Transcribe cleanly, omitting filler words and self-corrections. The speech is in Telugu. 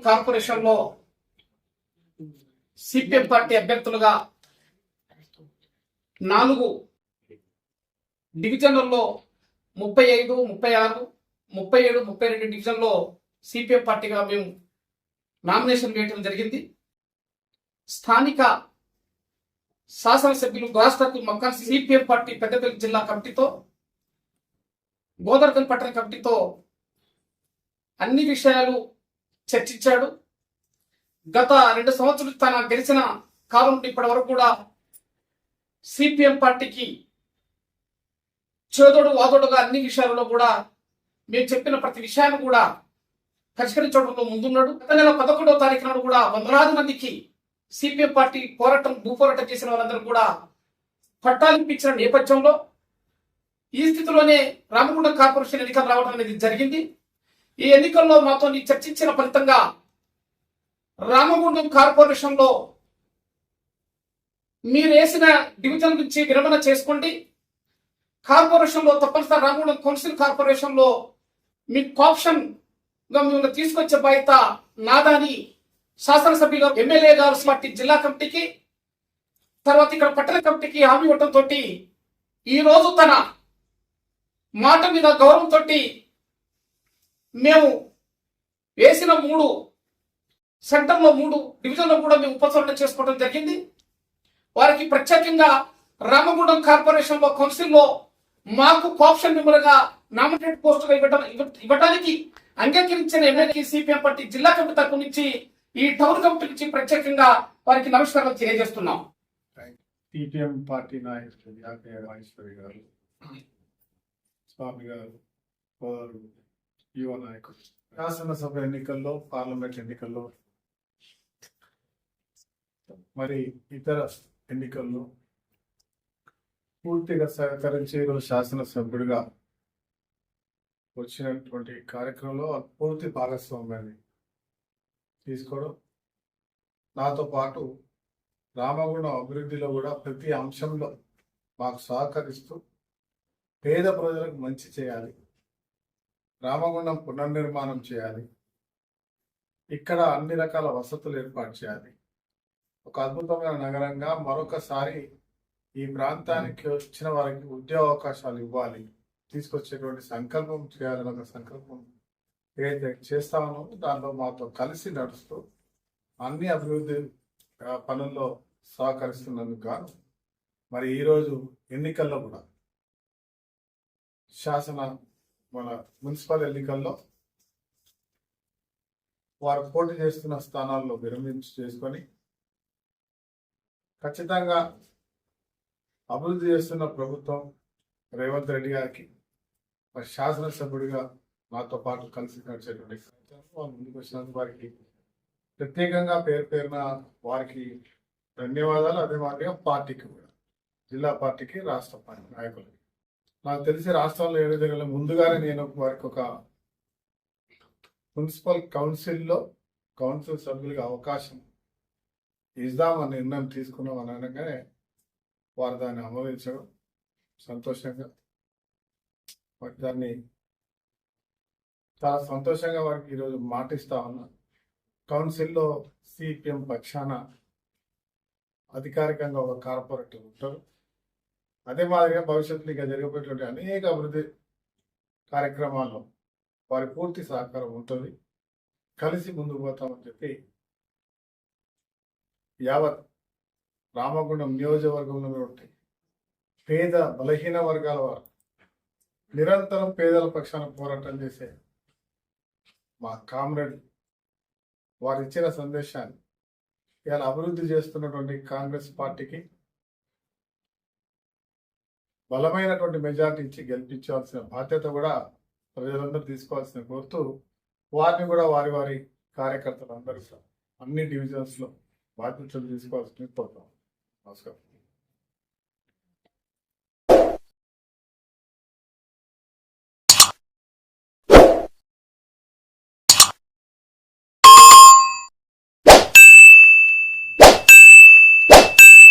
కార్పొరేషన్ లో సిపిఎం పార్టీ అభ్యర్థులుగా 4 డివిజన్లలో 35, 36, 37, 32 డివిజన్లో సిపిఎం పార్టీగా మేము నామినేషన్ వేయడం జరిగింది. స్థానిక శాసనసభ్యులు రాష్ట్రకు మక్కాన్ సిపిఎం పార్టీ పెద్దపల్లి జిల్లా కమిటీతో, గోదావరి పట్టణ కమిటీతో అన్ని విషయాలు చర్చించాడు. గత 2 సంవత్సరాలు తన గెలిచిన కాలం నుండి ఇప్పటి వరకు కూడా సిపిఎం పార్టీకి చేదోడు వాదోడుగా అన్ని విషయాలలో కూడా మేము చెప్పిన ప్రతి విషయాన్ని కూడా పరిష్కరించడంలో ముందున్నాడు. గత నెల 11వ తారీఖు నాడు కూడా వందలాది మందికి సిపిఎం పార్టీ భూపోరాటం చేసిన వాళ్ళందరూ కూడా పట్టాలు ఇప్పించిన నేపథ్యంలో ఈ స్థితిలోనే రామగుండం కార్పొరేషన్ ఎన్నికలు రావడం అనేది జరిగింది. ఈ ఎన్నికల్లో మాతో చర్చించిన ఫలితంగా రామగుండం కార్పొరేషన్ లో మీరు వేసిన డివిజన్ నుంచి విరమణ చేసుకోండి. కార్పొరేషన్ లో తప్పనిసరి రామగుండం కౌన్సిల్ కార్పొరేషన్ లో మీ ఆప్షన్ గా మిమ్మల్ని తీసుకొచ్చే బాధ్యత నాదాని శాసనసభ్యులు ఎమ్మెల్యే గారు పార్టీ జిల్లా కమిటీకి, తర్వాత ఇక్కడ పట్టణ కమిటీకి హామీ ఇవ్వడంతో ఈ రోజు తన మాట మీద గౌరవంతో మేము వేసిన 3 సెంటర్లో 3 డివిజన్లో కూడా మేము ఉపసంహరణ చేసుకోవడం జరిగింది. వారికి ప్రత్యేకంగా రామగుండం కార్పొరేషన్ లో కౌన్సిల్లో మాకు ఆప్షన్ మెంబర్గా నామినేటెడ్ పోస్టులు ఇవ్వడానికి అంగీకరించిన ఎమ్మెల్యేకి సిపిఎం పార్టీ జిల్లా కమిటీ తరపు నుంచి ఈ టౌన్ కమిటీ నుంచి ప్రత్యేకంగా వారికి నమస్కారాలు తెలియజేస్తున్నాం. సిపిఎం పార్టీ నాయకులు మహేశ్వరి గారు, స్వామి గారు, యువ నాయకులు, శాసనసభ ఎన్నికల్లో, పార్లమెంట్ ఎన్నికల్లో, మరి ఇతర ఎన్నికల్లో పూర్తిగా సహకరించి శాసనసభ్యుడిగా వచ్చినటువంటి కార్యక్రమంలో పూర్తి భాగస్వామ్యాన్ని తీసుకోవడం, నాతో పాటు రామగుండం అభివృద్ధిలో కూడా ప్రతి అంశంలో మాకు సహకరిస్తూ పేద ప్రజలకు మంచి చేయాలి, రామగుండం పునర్నిర్మాణం చేయాలి, ఇక్కడ అన్ని రకాల వసతులు ఏర్పాటు చేయాలి, ఒక అద్భుతమైన నగరంగా మరొకసారి ఈ ప్రాంతానికి వచ్చిన వారికి ఉద్యోగ అవకాశాలు ఇవ్వాలి, తీసుకొచ్చేటువంటి సంకల్పం చేయాలని ఒక సంకల్పం ఏదైతే చేస్తామో దాంట్లో మాతో కలిసి నడుస్తూ అన్ని అభివృద్ధి పనుల్లో సహకరిస్తున్నందుకు గాను మరి ఈరోజు ఎన్నికల్లో కూడా మన మున్సిపల్ ఎన్నికల్లో వారు పోటీ చేస్తున్న స్థానాల్లో విరమించి చేసుకొని ఖచ్చితంగా అభివృద్ధి చేస్తున్న ప్రభుత్వం రేవంత్ రెడ్డి గారికి మరి శాసనసభ్యుడిగా నాతో పాటు కలిసి నడిచేటువంటి ముందుకు వచ్చినందుకు వారికి ప్రత్యేకంగా పేరున వారికి ధన్యవాదాలు. అదే మాదిరిగా పార్టీకి కూడా, జిల్లా పార్టీకి, రాష్ట్ర పార్టీ నాయకులకి. నాకు తెలిసి రాష్ట్రంలో ఏ విధంగా ముందుగానే నేను వారికి ఒక మున్సిపల్ కౌన్సిల్ సభ్యులుగా అవకాశం ఇద్దామని నిర్ణయం తీసుకున్నామని అనగానే వారు దాన్ని ఆమోదించడం సంతోషంగా, వాటి దాన్ని చాలా సంతోషంగా వారికి ఈరోజు మాటిస్తా ఉన్నా. కౌన్సిల్లో సిపిఎం పక్షాన అధికారికంగా ఒక కార్పొరేటర్ ఉంటారు. అదే మాదిరిగా భవిష్యత్తులో ఇక జరగబోయేటువంటి అనేక అభివృద్ధి కార్యక్రమాల్లో వారి పూర్తి సహకారం ఉంటుంది. కలిసి ముందుకు పోతామని చెప్పి యావత్ రామగుండం నియోజకవర్గంలో ఉంటే పేద బలహీన వర్గాల వారు నిరంతరం పేదల పక్షాన పోరాటం చేసే మా కామ్రేడ్ వారు ఇచ్చిన సందేశాన్ని ఇలా అభివృద్ధి చేస్తున్నటువంటి కాంగ్రెస్ పార్టీకి బలమైనటువంటి మెజార్టీ ఇచ్చి గెలిపించాల్సిన బాధ్యత కూడా ప్రజలందరూ తీసుకోవాల్సిన కోరుతూ వారిని కూడా వారి కార్యకర్తలు అందరూ అన్ని డివిజన్స్లో బాధ్యతలు తీసుకోవాల్సిన కోరుతాం. నమస్కారం.